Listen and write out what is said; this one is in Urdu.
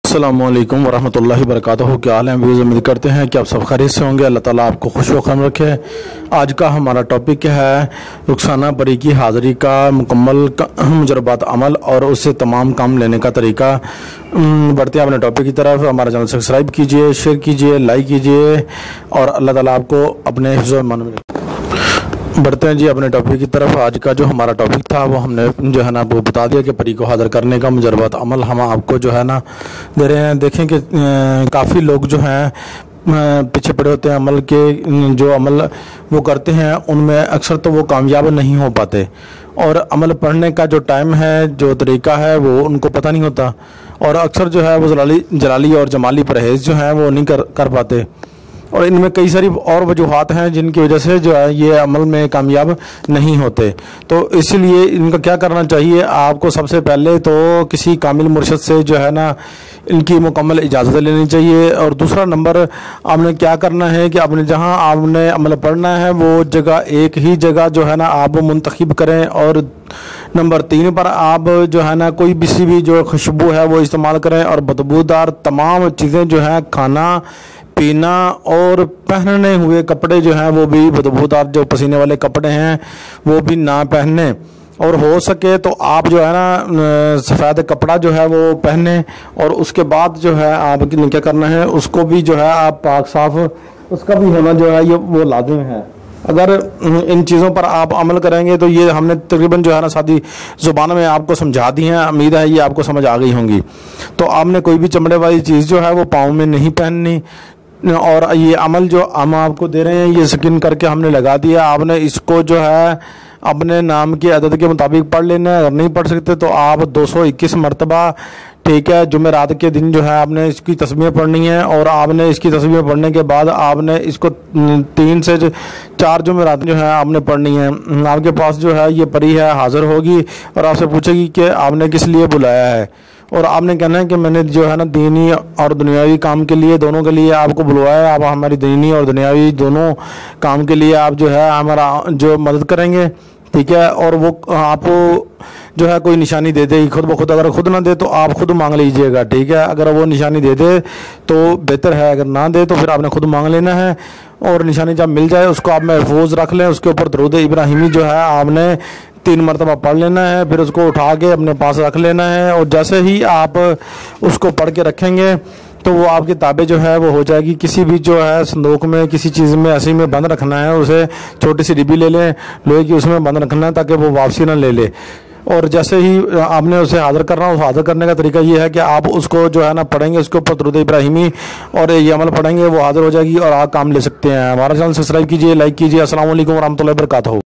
السلام علیکم ورحمۃ اللہ وبرکاتہ۔ کیا حال ہے ویوز؟ امید کرتے ہیں کہ آپ سب خیریت سے ہوں گے۔ اللہ تعالیٰ آپ کو خوش و خرم رکھے۔ آج کا ہمارا ٹاپک ہے رخسانہ پری کی حاضری کا مکمل مجربات عمل اور اس سے تمام کام لینے کا طریقہ۔ بڑھتے ہیں اپنے ٹاپک کی طرف۔ ہمارا چینل سبسکرائب کیجئے، شیئر کیجئے، لائک کیجئے اور اللہ تعالیٰ آپ کو اپنے حفظ و ایمان میں رکھے۔ بڑھتے ہیں اپنے ٹاپک کی طرف۔ آج کا جو ہمارا ٹاپک تھا وہ ہم نے وہ بتا دیا کہ پری کو حاضر کرنے کا مجربات عمل ہم آپ کو دے رہے ہیں۔ دیکھیں کہ کافی لوگ جو ہیں پیچھے پڑے ہوتے ہیں عمل کے، جو عمل وہ کرتے ہیں ان میں اکثر تو وہ کامیاب نہیں ہو پاتے، اور عمل پڑھنے کا جو ٹائم ہے، جو طریقہ ہے، وہ ان کو پتہ نہیں ہوتا، اور اکثر جو ہے وہ جلالی اور جمالی پرہیز جو ہے وہ نہیں کر پاتے، اور ان میں کئی ساری اور وجوہات ہیں جن کی وجہ سے جو ہے یہ عمل میں کامیاب نہیں ہوتے۔ تو اسی لیے ان کا کیا کرنا چاہیے؟ آپ کو سب سے پہلے تو کسی کامل مرشد سے جو ہے ان کی مکمل اجازت لینی چاہیے، اور دوسرا نمبر آپ نے کیا کرنا ہے کہ جہاں آپ نے عمل پڑھنا ہے وہ جگہ ایک ہی جگہ جو ہے آپ منتخب کریں، اور نمبر 3 پر آپ جو ہے کوئی بھی جو خوشبو ہے وہ استعمال کریں، اور بدبودار تمام چیزیں جو ہیں، کھانا پینا اور پہننے ہوئے کپڑے جو ہیں وہ بھی بدبودار، جو پسینے والے کپڑے ہیں وہ بھی نہ پہنیں، اور ہو سکے تو آپ جو ہے سفید کپڑا جو ہے وہ پہنیں، اور اس کے بعد جو ہے آپ نے کیا کرنا ہے، اس کو بھی جو ہے آپ پاک صاف اس کا بھی ہونا جو ہے یہ وہ لازم ہے۔ اگر ان چیزوں پر آپ عمل کریں گے تو یہ ہم نے تقریباً جو ہے سادی زبان میں آپ کو سمجھا دی ہیں، امید ہے یہ آپ کو سمجھ آ گئی ہوں گی۔ تو آپ نے کوئی بھی چمڑے والی چیز جو ہے وہ پاؤں میں نہیں پہننی، اور یہ عمل جو ہم آپ کو دے رہے ہیں یہ سکن کر کے ہم نے لگا دیا، آپ نے اس کو جو ہے اپنے نام کی عدد کے مطابق پڑھ لینا ہے۔ اگر نہیں پڑھ سکتے تو آپ 221 مرتبہ، ٹھیک ہے، جمعرات کے دن جو ہے آپ نے اس کی تسبیح پڑھنی ہے، اور آپ نے اس کی تسبیح پڑھنے کے بعد آپ نے اس کو 3 سے 4 جمعرات جو ہے آپ نے پڑھنی ہے۔ آپ کے پاس جو ہے یہ پری ہے حاضر ہوگی اور آپ سے پوچھے گی کہ آپ نے کس لیے بلایا ہے، اور آپ نے کہنا ہے کہ میں نے جو ہے دینی اور دنیاوی کام کے لیے، دونوں کے لیے آپ کو بلوایا ہے۔ آپ ہماری دینی اور دنیاوی دونوں کام کے لیے آپ جو ہے ہمارا جو مدد کریں گے، ٹھیک ہے، اور وہ آپ جو ہے کوئی نشانی دے دے خود بخود، اگر خود نہ دے تو آپ خود مانگ لیجئے گا، ٹھیک ہے، اگر وہ نشانی دے دے تو بہتر ہے، اگر نہ دے تو پھر آپ نے خود مانگ لینا ہے، اور نشانی جب مل جائے اس کو آپ محفوظ رکھ لیں، اس کے اوپر درود ابراہیمی جو ہے آپ نے 3 مرتبہ پڑھ لینا ہے، پھر اس کو اٹھا کے اپنے پاس رکھ لینا ہے، اور جیسے ہی آپ اس کو پڑھ کے رکھیں گے تو وہ آپ کی تابع جو ہے وہ ہو جائے گی۔ کسی بھی جو ہے صندوق میں، کسی چیز میں ایسی میں بند رکھنا ہے، اسے چھوٹی سی ڈبی لے لیں لوہے کی، اس میں بند رکھنا ہے تاکہ وہ واپسی نہ لے لے، اور جیسے ہی آپ نے اسے حاضر کرنا، اس حاضر کرنے کا طریقہ یہ ہے کہ آپ اس کو جو ہے پڑھیں گے، اس کے اوپر درود ابراہیمی اور یہ عمل پڑھیں گے، وہ حاضر ہو جائے گی اور آپ کام لے سکتے ہیں۔ ہمارا چینل سبسکرائب کیجئے، لائک کیجئے۔ السلام علیکم ورحمۃ اللہ وبرکاتہ۔